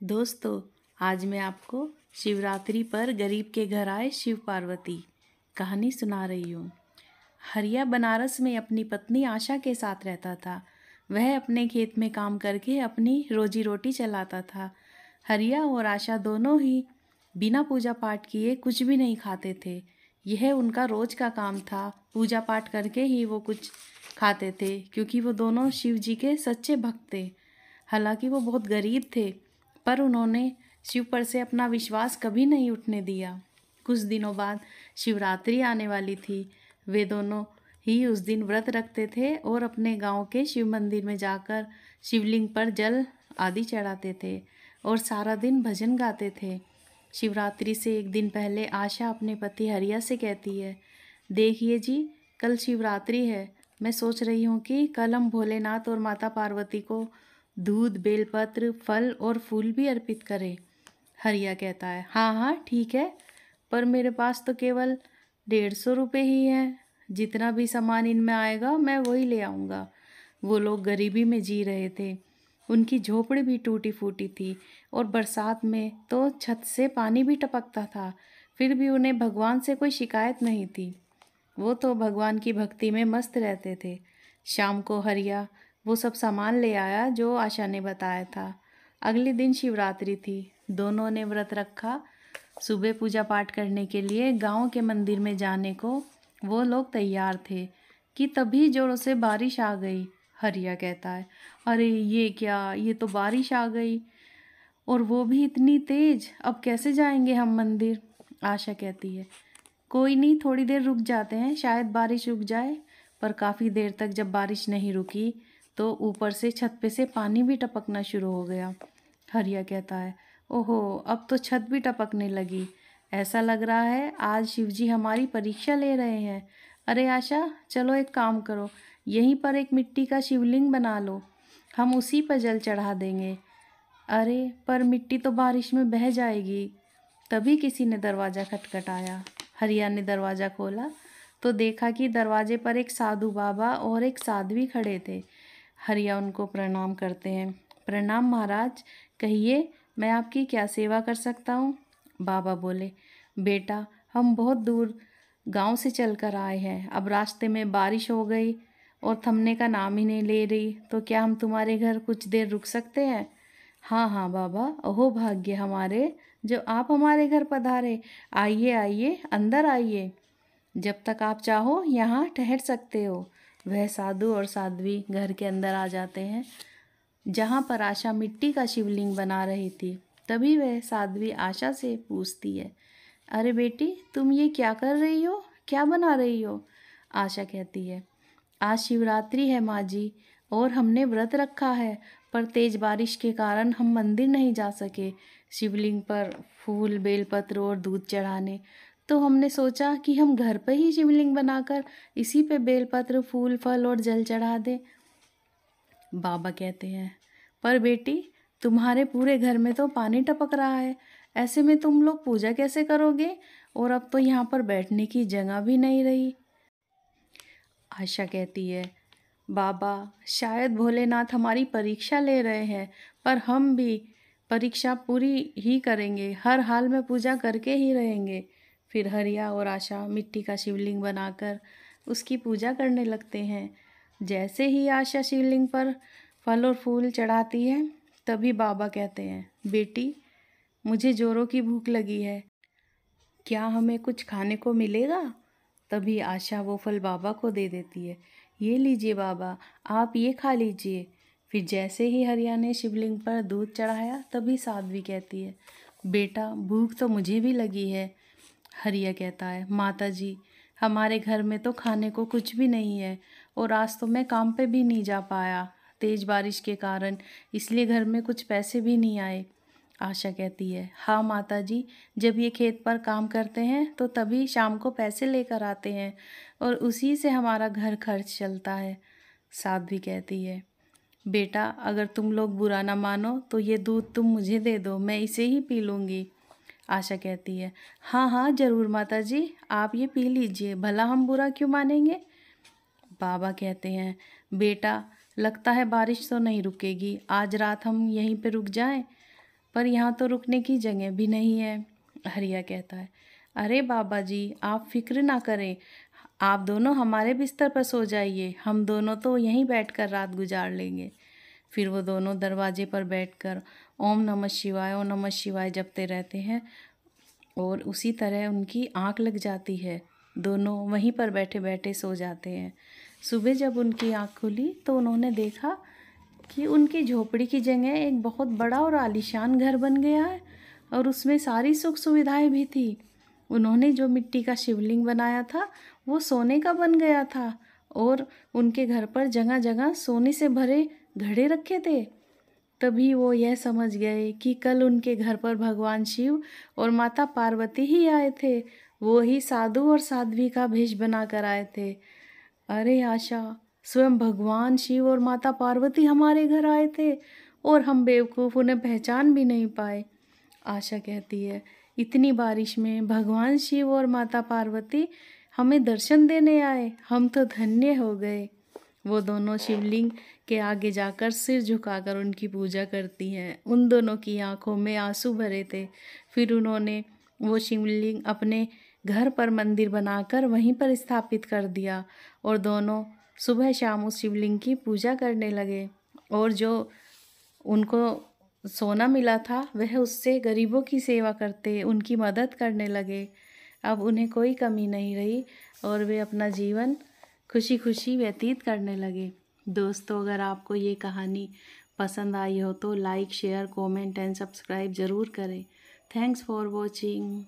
दोस्तों, आज मैं आपको शिवरात्रि पर गरीब के घर आए शिव पार्वती कहानी सुना रही हूँ। हरिया बनारस में अपनी पत्नी आशा के साथ रहता था। वह अपने खेत में काम करके अपनी रोजी रोटी चलाता था। हरिया और आशा दोनों ही बिना पूजा पाठ किए कुछ भी नहीं खाते थे। यह उनका रोज का काम था। पूजा पाठ करके ही वो कुछ खाते थे, क्योंकि वो दोनों शिव जी के सच्चे भक्त थे। हालांकि वो बहुत गरीब थे, पर उन्होंने शिव पर से अपना विश्वास कभी नहीं उठने दिया। कुछ दिनों बाद शिवरात्रि आने वाली थी। वे दोनों ही उस दिन व्रत रखते थे और अपने गांव के शिव मंदिर में जाकर शिवलिंग पर जल आदि चढ़ाते थे और सारा दिन भजन गाते थे। शिवरात्रि से एक दिन पहले आशा अपने पति हरिया से कहती है, देखिए जी, कल शिवरात्रि है। मैं सोच रही हूँ कि कल हम भोलेनाथ और माता पार्वती को दूध, बेलपत्र, फल और फूल भी अर्पित करें। हरिया कहता है, हाँ हाँ ठीक है, पर मेरे पास तो केवल 150 रुपये ही हैं। जितना भी सामान इनमें आएगा मैं वही ले आऊँगा। वो लोग गरीबी में जी रहे थे। उनकी झोपड़ी भी टूटी फूटी थी और बरसात में तो छत से पानी भी टपकता था। फिर भी उन्हें भगवान से कोई शिकायत नहीं थी। वो तो भगवान की भक्ति में मस्त रहते थे। शाम को हरिया वो सब सामान ले आया जो आशा ने बताया था। अगले दिन शिवरात्रि थी। दोनों ने व्रत रखा। सुबह पूजा पाठ करने के लिए गांव के मंदिर में जाने को वो लोग तैयार थे कि तभी जोरों से बारिश आ गई। हरिया कहता है, अरे ये क्या, ये तो बारिश आ गई, और वो भी इतनी तेज। अब कैसे जाएंगे हम मंदिर? आशा कहती है, कोई नहीं, थोड़ी देर रुक जाते हैं, शायद बारिश रुक जाए। पर काफ़ी देर तक जब बारिश नहीं रुकी तो ऊपर से छत पे से पानी भी टपकना शुरू हो गया। हरिया कहता है, ओहो, अब तो छत भी टपकने लगी। ऐसा लग रहा है आज शिवजी हमारी परीक्षा ले रहे हैं। अरे आशा, चलो एक काम करो, यहीं पर एक मिट्टी का शिवलिंग बना लो, हम उसी पर जल चढ़ा देंगे। अरे पर मिट्टी तो बारिश में बह जाएगी। तभी किसी ने दरवाज़ा खटखटाया। हरिया ने दरवाज़ा खोला तो देखा कि दरवाजे पर एक साधु बाबा और एक साध्वी खड़े थे। हरिया उनको प्रणाम करते हैं। प्रणाम महाराज, कहिए मैं आपकी क्या सेवा कर सकता हूँ? बाबा बोले, बेटा, हम बहुत दूर गांव से चलकर आए हैं। अब रास्ते में बारिश हो गई और थमने का नाम ही नहीं ले रही, तो क्या हम तुम्हारे घर कुछ देर रुक सकते हैं? हाँ हाँ बाबा, अहो भाग्य हमारे जो आप हमारे घर पधारे। आइए आइए, अंदर आइए, जब तक आप चाहो यहाँ ठहर सकते हो। वह साधु और साध्वी घर के अंदर आ जाते हैं, जहाँ पर आशा मिट्टी का शिवलिंग बना रही थी। तभी वह साध्वी आशा से पूछती है, अरे बेटी, तुम ये क्या कर रही हो, क्या बना रही हो? आशा कहती है, आज शिवरात्रि है माँ जी, और हमने व्रत रखा है, पर तेज बारिश के कारण हम मंदिर नहीं जा सके शिवलिंग पर फूल, बेलपत्र और दूध चढ़ाने। तो हमने सोचा कि हम घर पर ही शिवलिंग बनाकर इसी पे बेलपत्र, फूल, फल और जल चढ़ा दें। बाबा कहते हैं, पर बेटी, तुम्हारे पूरे घर में तो पानी टपक रहा है, ऐसे में तुम लोग पूजा कैसे करोगे? और अब तो यहाँ पर बैठने की जगह भी नहीं रही। आशा कहती है, बाबा, शायद भोलेनाथ हमारी परीक्षा ले रहे हैं, पर हम भी परीक्षा पूरी ही करेंगे, हर हाल में पूजा करके ही रहेंगे। फिर हरिया और आशा मिट्टी का शिवलिंग बनाकर उसकी पूजा करने लगते हैं। जैसे ही आशा शिवलिंग पर फल और फूल चढ़ाती है, तभी बाबा कहते हैं, बेटी, मुझे जोरों की भूख लगी है, क्या हमें कुछ खाने को मिलेगा? तभी आशा वो फल बाबा को दे देती है। ये लीजिए बाबा, आप ये खा लीजिए। फिर जैसे ही हरिया ने शिवलिंग पर दूध चढ़ाया, तभी साध्वी कहती है, बेटा, भूख तो मुझे भी लगी है। हरिया कहता है, माता जी, हमारे घर में तो खाने को कुछ भी नहीं है, और आज तो मैं काम पे भी नहीं जा पाया तेज बारिश के कारण, इसलिए घर में कुछ पैसे भी नहीं आए। आशा कहती है, हाँ माता जी, जब ये खेत पर काम करते हैं तो तभी शाम को पैसे लेकर आते हैं, और उसी से हमारा घर खर्च चलता है। साध्वी कहती है, बेटा, अगर तुम लोग बुरा ना मानो तो ये दूध तुम मुझे दे दो, मैं इसे ही पी लूँगी। आशा कहती है, हाँ हाँ ज़रूर माता जी, आप ये पी लीजिए, भला हम बुरा क्यों मानेंगे? बाबा कहते हैं, बेटा, लगता है बारिश तो नहीं रुकेगी, आज रात हम यहीं पे रुक जाएं। पर यहाँ तो रुकने की जगह भी नहीं है। हरिया कहता है, अरे बाबा जी, आप फिक्र ना करें, आप दोनों हमारे बिस्तर पर सो जाइए, हम दोनों तो यहीं बैठकर रात गुजार लेंगे। फिर वो दोनों दरवाजे पर बैठकर ओम नमः शिवाय जपते रहते हैं और उसी तरह उनकी आंख लग जाती है। दोनों वहीं पर बैठे बैठे सो जाते हैं। सुबह जब उनकी आंख खुली तो उन्होंने देखा कि उनकी झोपड़ी की जगह एक बहुत बड़ा और आलीशान घर बन गया है और उसमें सारी सुख सुविधाएं भी थी। उन्होंने जो मिट्टी का शिवलिंग बनाया था वो सोने का बन गया था और उनके घर पर जगह जगह सोने से भरे घड़े रखे थे। तभी वो यह समझ गए कि कल उनके घर पर भगवान शिव और माता पार्वती ही आए थे। वो ही साधु और साध्वी का भेष बनाकर आए थे। अरे आशा, स्वयं भगवान शिव और माता पार्वती हमारे घर आए थे और हम बेवकूफ़ उन्हें पहचान भी नहीं पाए। आशा कहती है, इतनी बारिश में भगवान शिव और माता पार्वती हमें दर्शन देने आए, हम तो धन्य हो गए। वो दोनों शिवलिंग के आगे जाकर सिर झुकाकर उनकी पूजा करती हैं। उन दोनों की आंखों में आंसू भरे थे। फिर उन्होंने वो शिवलिंग अपने घर पर मंदिर बनाकर वहीं पर स्थापित कर दिया और दोनों सुबह शाम उस शिवलिंग की पूजा करने लगे और जो उनको सोना मिला था वह उससे गरीबों की सेवा करते, उनकी मदद करने लगे। अब उन्हें कोई कमी नहीं रही और वे अपना जीवन खुशी खुशी व्यतीत करने लगे। दोस्तों, अगर आपको ये कहानी पसंद आई हो तो like, share, comment and subscribe ज़रूर करें। Thanks for watching.